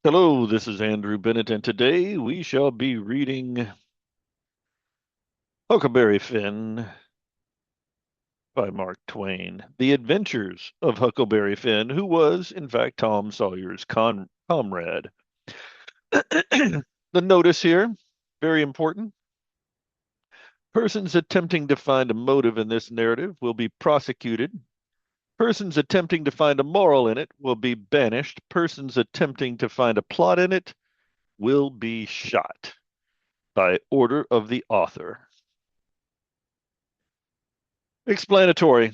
Hello, this is Andrew Bennett, and today we shall be reading Huckleberry Finn by Mark Twain. The Adventures of Huckleberry Finn, who was, in fact, Tom Sawyer's comrade. The notice here, very important. Persons attempting to find a motive in this narrative will be prosecuted. Persons attempting to find a moral in it will be banished. Persons attempting to find a plot in it will be shot by order of the author. Explanatory.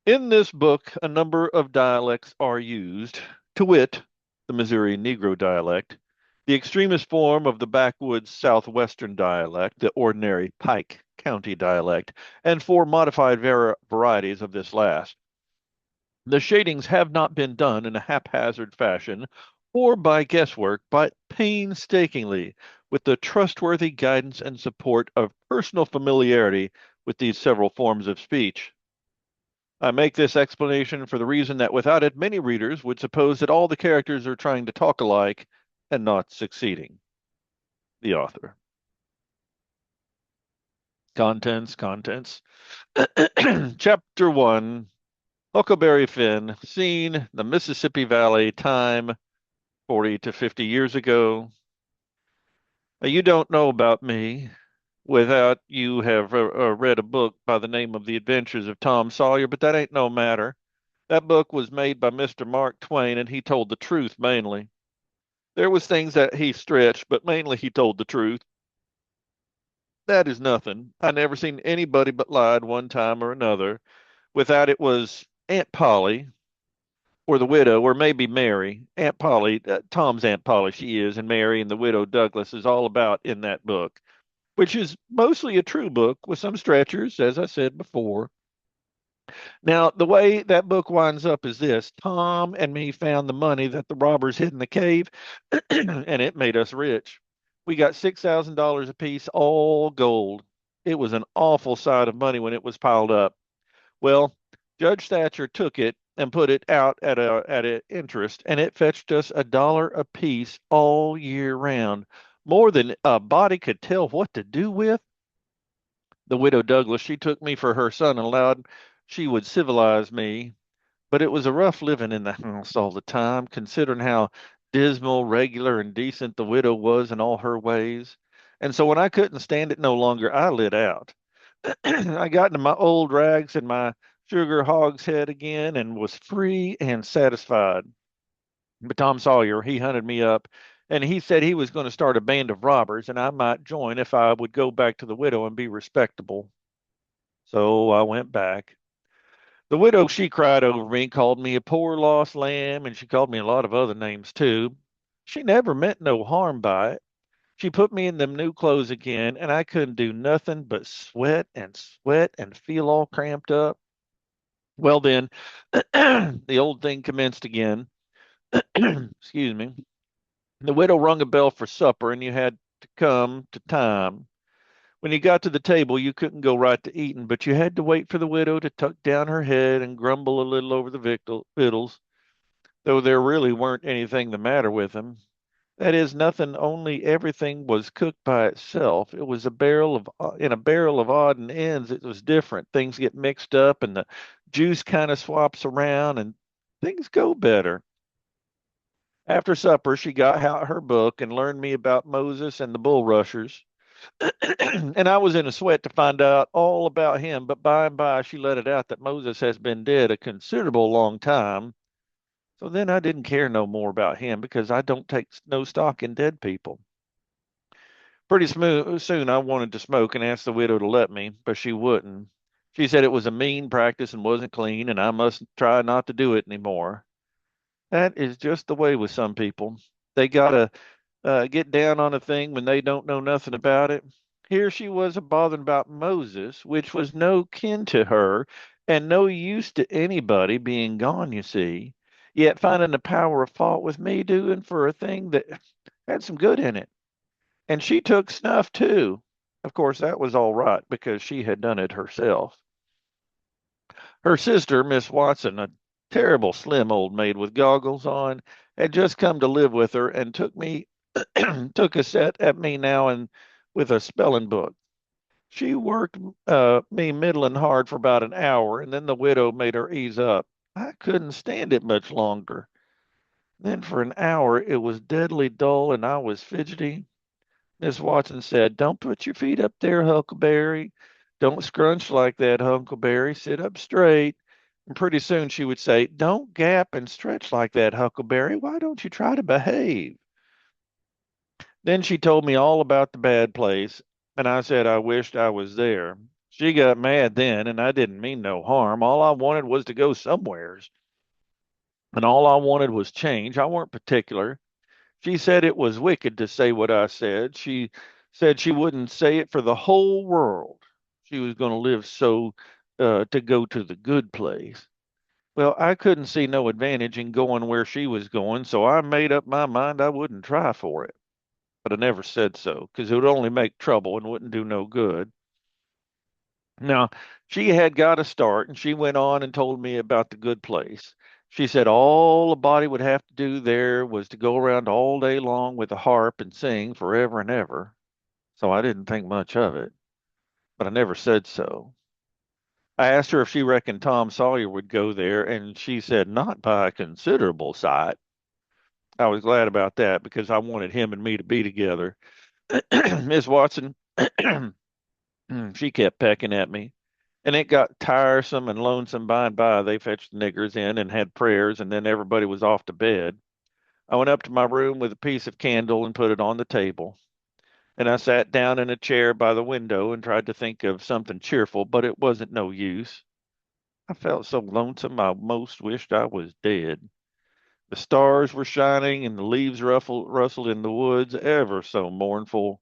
In this book, a number of dialects are used, to wit, the Missouri Negro dialect, the extremist form of the backwoods southwestern dialect, the ordinary Pike County dialect, and four modified varieties of this last. The shadings have not been done in a haphazard fashion or by guesswork, but painstakingly, with the trustworthy guidance and support of personal familiarity with these several forms of speech. I make this explanation for the reason that without it, many readers would suppose that all the characters are trying to talk alike and not succeeding. The author. Contents. Chapter 1, Huckleberry Finn, scene, the Mississippi Valley, time 40 to 50 years ago. You don't know about me without you have read a book by the name of The Adventures of Tom Sawyer, but that ain't no matter. That book was made by Mr. Mark Twain, and he told the truth mainly. There was things that he stretched, but mainly he told the truth. That is nothing. I never seen anybody but lied one time or another. Without it was Aunt Polly, or the widow, or maybe Mary. Aunt Polly, Tom's Aunt Polly, she is, and Mary and the widow Douglas is all about in that book, which is mostly a true book with some stretchers, as I said before. Now, the way that book winds up is this: Tom and me found the money that the robbers hid in the cave, and it made us rich. We got $6,000 apiece, all gold. It was an awful sight of money when it was piled up. Well, Judge Thatcher took it and put it out at a interest, and it fetched us $1 apiece all year round, more than a body could tell what to do with. The widow Douglas, she took me for her son and allowed she would civilize me, but it was a rough living in the house all the time, considering how dismal, regular, and decent the widow was in all her ways. And so when I couldn't stand it no longer, I lit out. I got into my old rags and my sugar hogshead again and was free and satisfied. But Tom Sawyer, he hunted me up and he said he was going to start a band of robbers and I might join if I would go back to the widow and be respectable. So I went back. The widow, she cried over me, called me a poor lost lamb, and she called me a lot of other names too. She never meant no harm by it. She put me in them new clothes again, and I couldn't do nothing but sweat and feel all cramped up. Well, then, the old thing commenced again. Excuse me. The widow rung a bell for supper, and you had to come to time. When you got to the table, you couldn't go right to eating, but you had to wait for the widow to tuck down her head and grumble a little over the victuals, though there really weren't anything the matter with them. That is nothing, only everything was cooked by itself. It was in a barrel of odd and ends. It was different. Things get mixed up and the juice kind of swaps around and things go better. After supper, she got out her book and learned me about Moses and the bulrushers. And I was in a sweat to find out all about him, but by and by she let it out that Moses has been dead a considerable long time. So then I didn't care no more about him because I don't take no stock in dead people. Pretty soon I wanted to smoke and asked the widow to let me, but she wouldn't. She said it was a mean practice and wasn't clean, and I must try not to do it anymore. That is just the way with some people. They gotta get down on a thing when they don't know nothing about it. Here she was a bothering about Moses, which was no kin to her and no use to anybody being gone, you see, yet finding the power of fault with me doing for a thing that had some good in it. And she took snuff too. Of course, that was all right because she had done it herself. Her sister, Miss Watson, terrible slim old maid with goggles on, had just come to live with her and took a set at me now and with a spelling book. She worked me middling hard for about an hour, and then the widow made her ease up. I couldn't stand it much longer. Then for an hour it was deadly dull and I was fidgety. Miss Watson said, "Don't put your feet up there, Huckleberry. Don't scrunch like that, Huckleberry. Sit up straight." And pretty soon she would say, "Don't gap and stretch like that, Huckleberry. Why don't you try to behave?" Then she told me all about the bad place, and I said I wished I was there. She got mad then, and I didn't mean no harm. All I wanted was to go somewheres, and all I wanted was change. I weren't particular. She said it was wicked to say what I said. She said she wouldn't say it for the whole world. She was going to live so to go to the good place. Well, I couldn't see no advantage in going where she was going, so I made up my mind I wouldn't try for it. But I never said so, because it would only make trouble and wouldn't do no good. Now, she had got a start, and she went on and told me about the good place. She said all a body would have to do there was to go around all day long with a harp and sing forever and ever. So I didn't think much of it, but I never said so. I asked her if she reckoned Tom Sawyer would go there, and she said not by a considerable sight. I was glad about that because I wanted him and me to be together. Miss Watson, she kept pecking at me. And it got tiresome and lonesome by and by. They fetched the niggers in and had prayers, and then everybody was off to bed. I went up to my room with a piece of candle and put it on the table. And I sat down in a chair by the window and tried to think of something cheerful, but it wasn't no use. I felt so lonesome I most wished I was dead. The stars were shining and the leaves rustled in the woods, ever so mournful.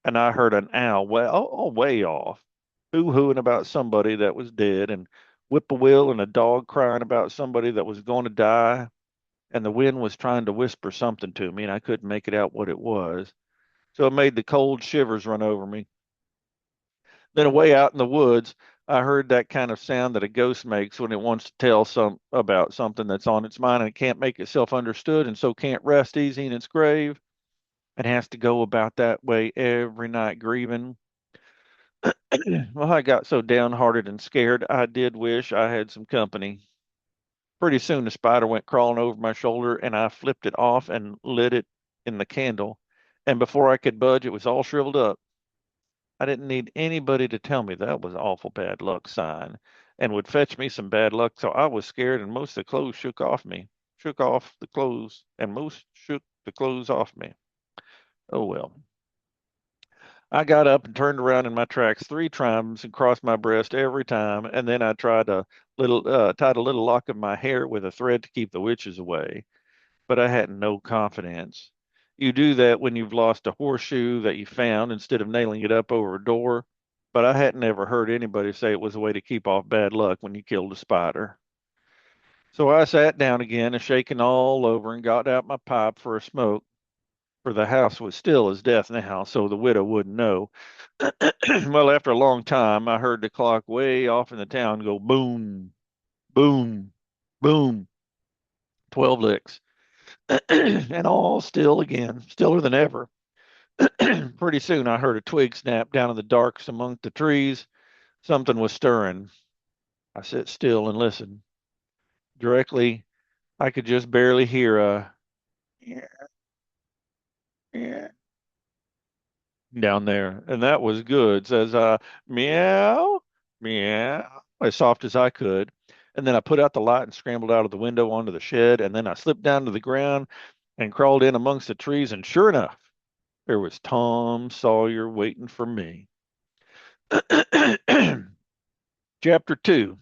And I heard an owl way off, boo-hooing about somebody that was dead, and whippoorwill and a dog crying about somebody that was going to die. And the wind was trying to whisper something to me, and I couldn't make it out what it was. So it made the cold shivers run over me. Then away out in the woods, I heard that kind of sound that a ghost makes when it wants to tell some about something that's on its mind and it can't make itself understood and so can't rest easy in its grave. It has to go about that way every night grieving. Well, I got so downhearted and scared, I did wish I had some company. Pretty soon the spider went crawling over my shoulder, and I flipped it off and lit it in the candle. And before I could budge, it was all shriveled up. I didn't need anybody to tell me that was an awful bad luck sign and would fetch me some bad luck, so I was scared, and most of the clothes shook off me. Shook off the clothes, and most shook the clothes off me. Oh well. I got up and turned around in my tracks 3 times and crossed my breast every time, and then I tied a little lock of my hair with a thread to keep the witches away. But I had no confidence. You do that when you've lost a horseshoe that you found instead of nailing it up over a door. But I hadn't ever heard anybody say it was a way to keep off bad luck when you killed a spider. So I sat down again, and shaking all over, and got out my pipe for a smoke, for the house was still as death now, so the widow wouldn't know. Well, after a long time, I heard the clock way off in the town go boom, boom, boom, 12 licks, and all still again, stiller than ever. Pretty soon, I heard a twig snap down in the darks among the trees. Something was stirring. I sat still and listened. Directly, I could just barely hear a yeah, yeah, down there, and that was good. Says meow, meow, as soft as I could. And then I put out the light and scrambled out of the window onto the shed, and then I slipped down to the ground and crawled in amongst the trees, and sure enough, there was Tom Sawyer waiting for me. Chapter 2.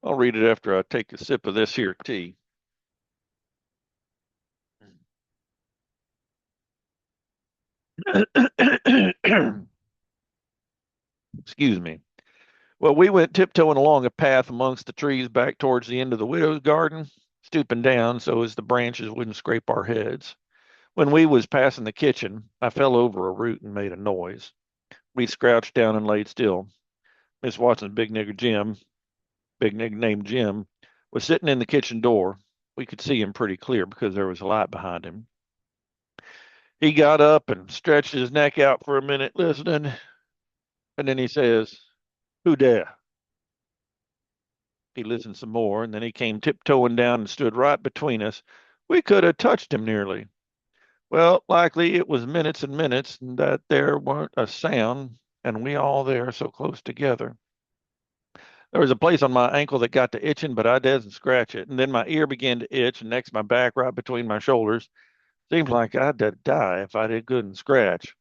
I'll read it after I take a sip of this here tea. Excuse me. Well, we went tiptoeing along a path amongst the trees back towards the end of the widow's garden, stooping down so as the branches wouldn't scrape our heads. When we was passing the kitchen, I fell over a root and made a noise. We scrouched down and laid still. Miss Watson's big nigger named Jim, was sitting in the kitchen door. We could see him pretty clear because there was a light behind him. He got up and stretched his neck out for a minute listening, and then he says, "Who dare?" He listened some more, and then he came tiptoeing down and stood right between us. We could have touched him nearly. Well, likely it was minutes and minutes that there weren't a sound, and we all there so close together. There was a place on my ankle that got to itching, but I didn't scratch it. And then my ear began to itch, and next my back right between my shoulders. Seemed like I'd die if I did good and scratch.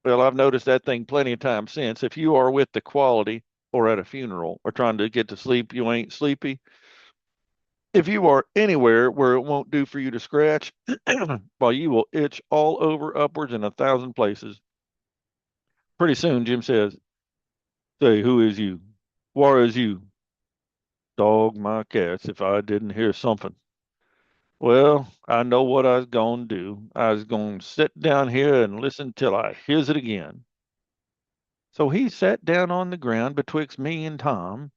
Well, I've noticed that thing plenty of times since. If you are with the quality or at a funeral or trying to get to sleep, you ain't sleepy. If you are anywhere where it won't do for you to scratch, while you will itch all over, upwards, in 1,000 places. Pretty soon, Jim says, "Say, who is you? Where is you? Dog my cats if I didn't hear something." Well, I know what I was going to do. I was going to sit down here and listen till I hears it again. So he sat down on the ground betwixt me and Tom.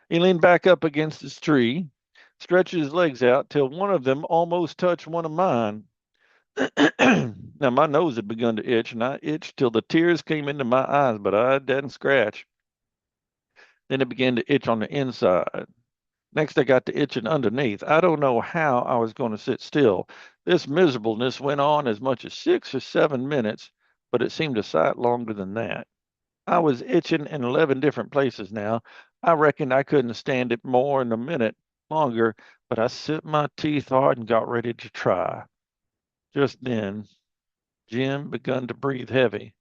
He leaned back up against his tree, stretched his legs out till one of them almost touched one of mine. Now my nose had begun to itch, and I itched till the tears came into my eyes, but I didn't scratch. Then it began to itch on the inside. Next, I got to itching underneath. I don't know how I was going to sit still. This miserableness went on as much as 6 or 7 minutes, but it seemed a sight longer than that. I was itching in 11 different places now. I reckoned I couldn't stand it more than a minute longer, but I set my teeth hard and got ready to try. Just then, Jim begun to breathe heavy.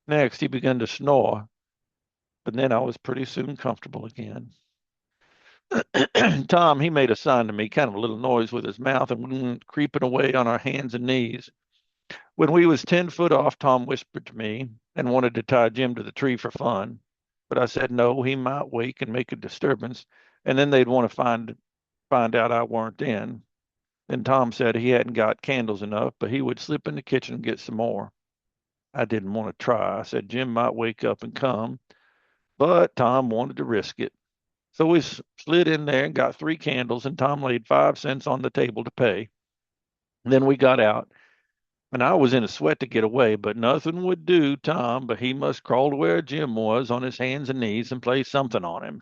Next, he began to snore, but then I was pretty soon comfortable again. Tom, he made a sign to me, kind of a little noise with his mouth, and went creeping away on our hands and knees. When we was 10 foot off, Tom whispered to me and wanted to tie Jim to the tree for fun. But I said no, he might wake and make a disturbance, and then they'd want to find out I weren't in. Then Tom said he hadn't got candles enough, but he would slip in the kitchen and get some more. I didn't want to try. I said Jim might wake up and come, but Tom wanted to risk it. So we slid in there and got 3 candles, and Tom laid 5 cents on the table to pay. And then we got out, and I was in a sweat to get away, but nothing would do Tom, but he must crawl to where Jim was on his hands and knees and play something on him.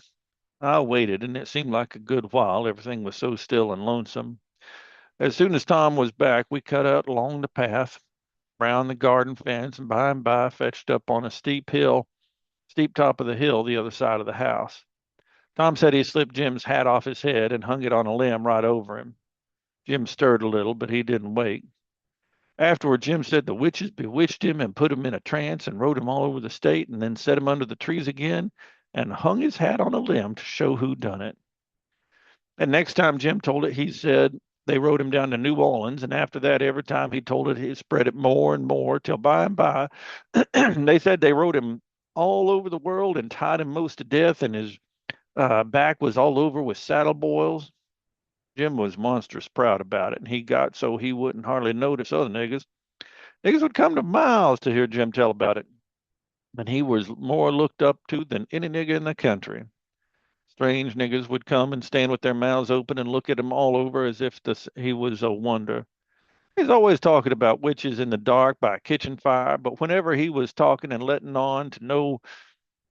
I waited, and it seemed like a good while. Everything was so still and lonesome. As soon as Tom was back, we cut out along the path, round the garden fence, and by fetched up on a steep top of the hill, the other side of the house. Tom said he slipped Jim's hat off his head and hung it on a limb right over him. Jim stirred a little, but he didn't wake. Afterward, Jim said the witches bewitched him and put him in a trance and rode him all over the state and then set him under the trees again and hung his hat on a limb to show who done it. And next time Jim told it, he said they rode him down to New Orleans. And after that, every time he told it, he spread it more and more till by and by, they said they rode him all over the world and tied him most to death, and his back was all over with saddle boils. Jim was monstrous proud about it, and he got so he wouldn't hardly notice other niggas. Niggas would come to miles to hear Jim tell about it, and he was more looked up to than any nigga in the country. Strange niggas would come and stand with their mouths open and look at him all over as if he was a wonder. He's always talking about witches in the dark by a kitchen fire, but whenever he was talking and letting on to know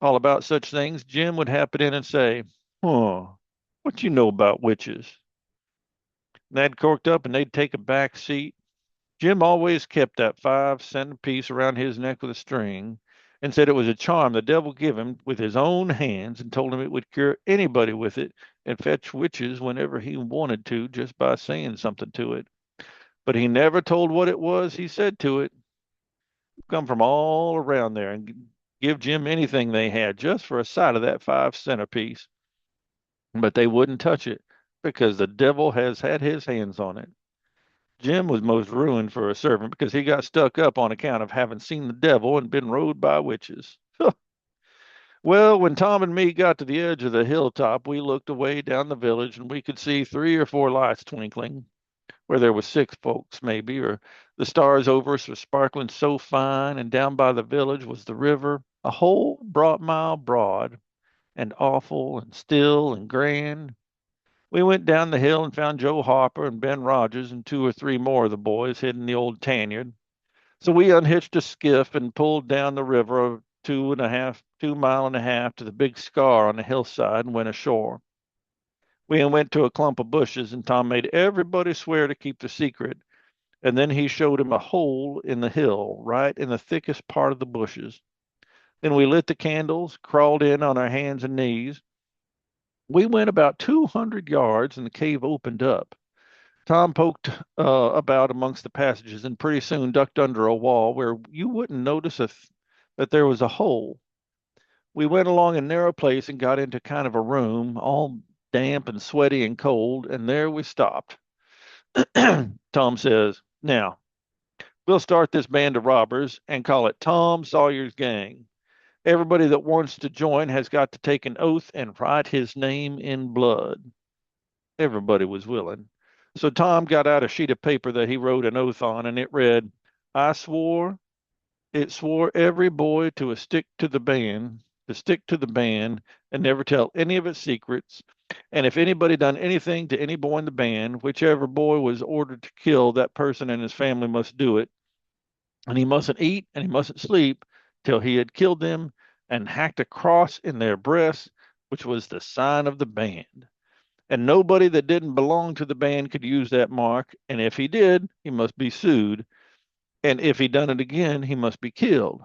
all about such things, Jim would happen in and say, "Huh, what you know about witches?" And they'd corked up and they'd take a back seat. Jim always kept that 5 cent piece around his neck with a string and said it was a charm the devil gave him with his own hands and told him it would cure anybody with it and fetch witches whenever he wanted to just by saying something to it. But he never told what it was he said to it. Come from all around there and give Jim anything they had just for a sight of that 5 cent piece. But they wouldn't touch it because the devil has had his hands on it. Jim was most ruined for a servant because he got stuck up on account of having seen the devil and been rode by witches. Well, when Tom and me got to the edge of the hilltop, we looked away down the village and we could see 3 or 4 lights twinkling, where there was 6 folks maybe, or the stars over us were sparkling so fine, and down by the village was the river, a whole broad mile broad, and awful and still and grand. We went down the hill and found Joe Harper and Ben Rogers and two or three more of the boys hid in the old tanniard. So we unhitched a skiff and pulled down the river 2.5 miles to the big scar on the hillside and went ashore. We went to a clump of bushes and Tom made everybody swear to keep the secret. And then he showed him a hole in the hill, right in the thickest part of the bushes. Then we lit the candles, crawled in on our hands and knees. We went about 200 yards and the cave opened up. Tom poked about amongst the passages and pretty soon ducked under a wall where you wouldn't notice that there was a hole. We went along a narrow place and got into kind of a room, all damp and sweaty and cold, and there we stopped. Tom says, "Now, we'll start this band of robbers and call it Tom Sawyer's Gang. Everybody that wants to join has got to take an oath and write his name in blood." Everybody was willing. So Tom got out a sheet of paper that he wrote an oath on, and it read, it swore every boy to stick to the band and never tell any of its secrets. And if anybody done anything to any boy in the band, whichever boy was ordered to kill that person and his family must do it. And he mustn't eat and he mustn't sleep till he had killed them and hacked a cross in their breasts, which was the sign of the band. And nobody that didn't belong to the band could use that mark. And if he did, he must be sued. And if he done it again, he must be killed.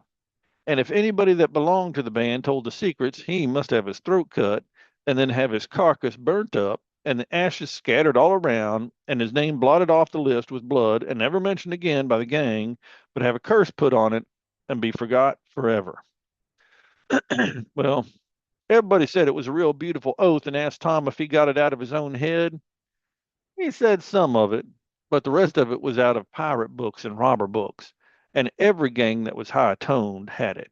And if anybody that belonged to the band told the secrets, he must have his throat cut and then have his carcass burnt up and the ashes scattered all around and his name blotted off the list with blood and never mentioned again by the gang, but have a curse put on it and be forgot forever. Well, everybody said it was a real beautiful oath and asked Tom if he got it out of his own head. He said some of it, but the rest of it was out of pirate books and robber books, and every gang that was high toned had it.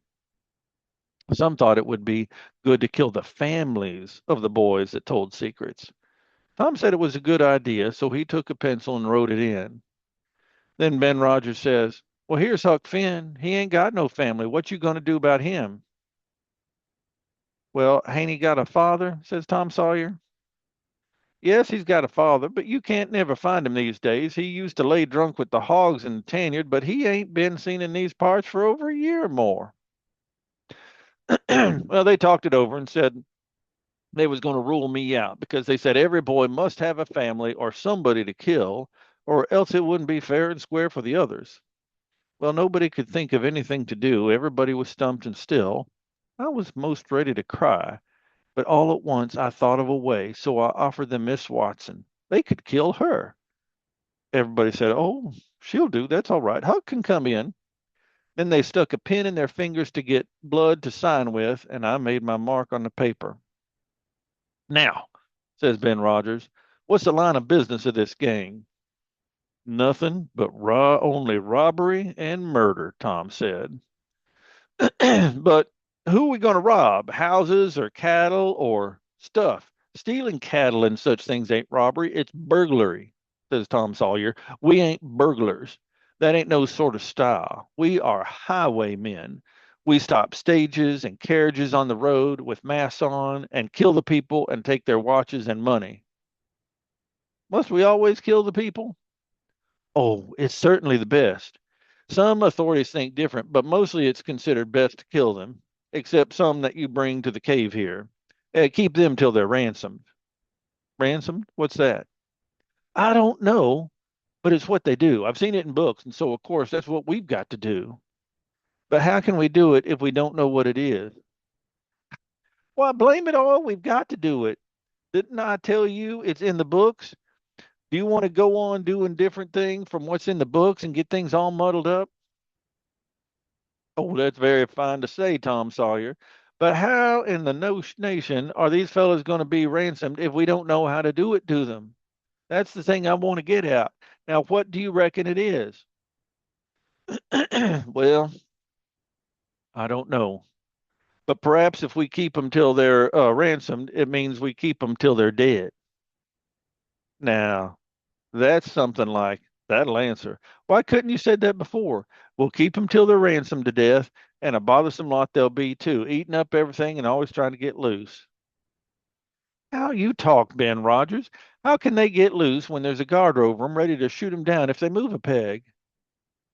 Some thought it would be good to kill the families of the boys that told secrets. Tom said it was a good idea, so he took a pencil and wrote it in. Then Ben Rogers says, "Well, here's Huck Finn. He ain't got no family. What you going to do about him?" "Well, ain't he got a father?" says Tom Sawyer. "Yes, he's got a father, but you can't never find him these days. He used to lay drunk with the hogs in the tannery, but he ain't been seen in these parts for over a year or more." Well, they talked it over and said they was going to rule me out because they said every boy must have a family or somebody to kill, or else it wouldn't be fair and square for the others. Well, nobody could think of anything to do. Everybody was stumped and still. I was most ready to cry, but all at once I thought of a way, so I offered them Miss Watson. They could kill her. Everybody said, "Oh, she'll do. That's all right. Huck can come in." Then they stuck a pin in their fingers to get blood to sign with, and I made my mark on the paper. "Now," says Ben Rogers, "what's the line of business of this gang?" "Nothing but only robbery and murder," Tom said. "But who are we going to rob? Houses or cattle or stuff? Stealing cattle and such things ain't robbery. It's burglary," says Tom Sawyer. "We ain't burglars. That ain't no sort of style. We are highwaymen. We stop stages and carriages on the road with masks on and kill the people and take their watches and money." "Must we always kill the people?" "Oh, it's certainly the best. Some authorities think different, but mostly it's considered best to kill them, except some that you bring to the cave here. Keep them till they're ransomed." "Ransomed? What's that?" "I don't know, but it's what they do. I've seen it in books, and so of course that's what we've got to do. But how can we do it if we don't know what it is?" "Why, blame it all, we've got to do it. Didn't I tell you it's in the books? Do you want to go on doing different things from what's in the books and get things all muddled up?" "Oh, that's very fine to say, Tom Sawyer. But how in the nation are these fellows going to be ransomed if we don't know how to do it to them? That's the thing I want to get at. Now, what do you reckon it is?" "Well, I don't know. But perhaps if we keep them till they're ransomed, it means we keep them till they're dead." "Now, that's something like that'll answer. Why couldn't you said that before? We'll keep them till they're ransomed to death, and a bothersome lot they'll be too, eating up everything and always trying to get loose." "How you talk, Ben Rogers. How can they get loose when there's a guard over them ready to shoot them down if they move a peg?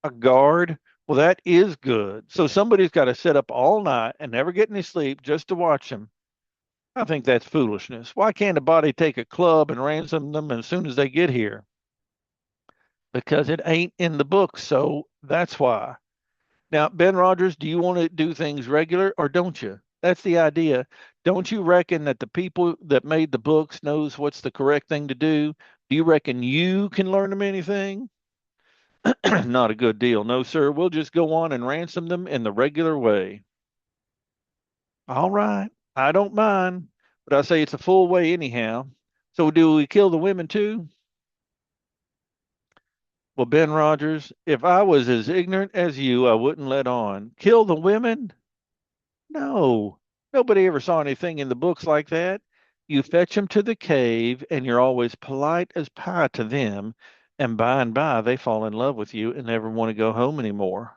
A guard? Well, that is good. So somebody's got to sit up all night and never get any sleep just to watch them. I think that's foolishness. Why can't a body take a club and ransom them as soon as they get here? Because it ain't in the book, so that's why. Now, Ben Rogers, do you want to do things regular or don't you? That's the idea. Don't you reckon that the people that made the books knows what's the correct thing to do? Do you reckon you can learn them anything? Not a good deal. No, sir. We'll just go on and ransom them in the regular way. All right. I don't mind, but I say it's a full way anyhow. So do we kill the women too? Well, Ben Rogers, if I was as ignorant as you, I wouldn't let on. Kill the women? No. Nobody ever saw anything in the books like that. You fetch them to the cave, and you're always polite as pie to them, and by they fall in love with you and never want to go home anymore.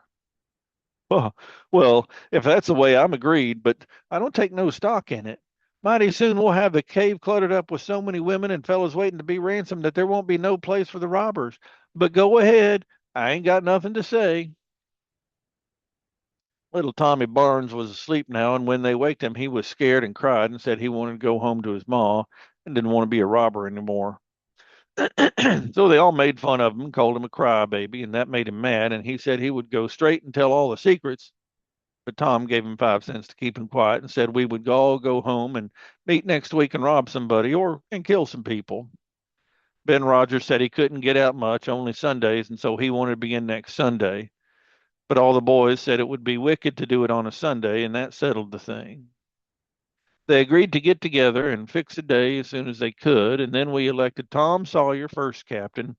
Well, if that's the way I'm agreed, but I don't take no stock in it. Mighty soon we'll have the cave cluttered up with so many women and fellows waiting to be ransomed that there won't be no place for the robbers. But go ahead. I ain't got nothing to say. Little Tommy Barnes was asleep now, and when they waked him, he was scared and cried and said he wanted to go home to his ma and didn't want to be a robber anymore. So they all made fun of him and called him a crybaby, and that made him mad, and he said he would go straight and tell all the secrets. But Tom gave him 5 cents to keep him quiet and said we would all go home and meet next week and rob somebody or and kill some people. Ben Rogers said he couldn't get out much, only Sundays, and so he wanted to begin next Sunday. But all the boys said it would be wicked to do it on a Sunday, and that settled the thing. They agreed to get together and fix a day as soon as they could, and then we elected Tom Sawyer first captain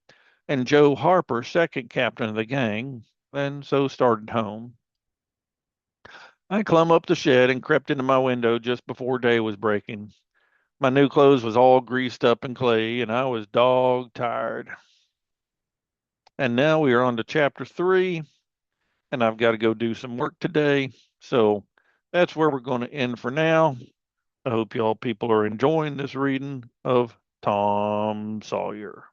and Joe Harper second captain of the gang, and so started home. I clumb up the shed and crept into my window just before day was breaking. My new clothes was all greased up in clay, and I was dog tired. And now we are on to chapter 3, and I've got to go do some work today. So that's where we're going to end for now. I hope y'all people are enjoying this reading of Tom Sawyer.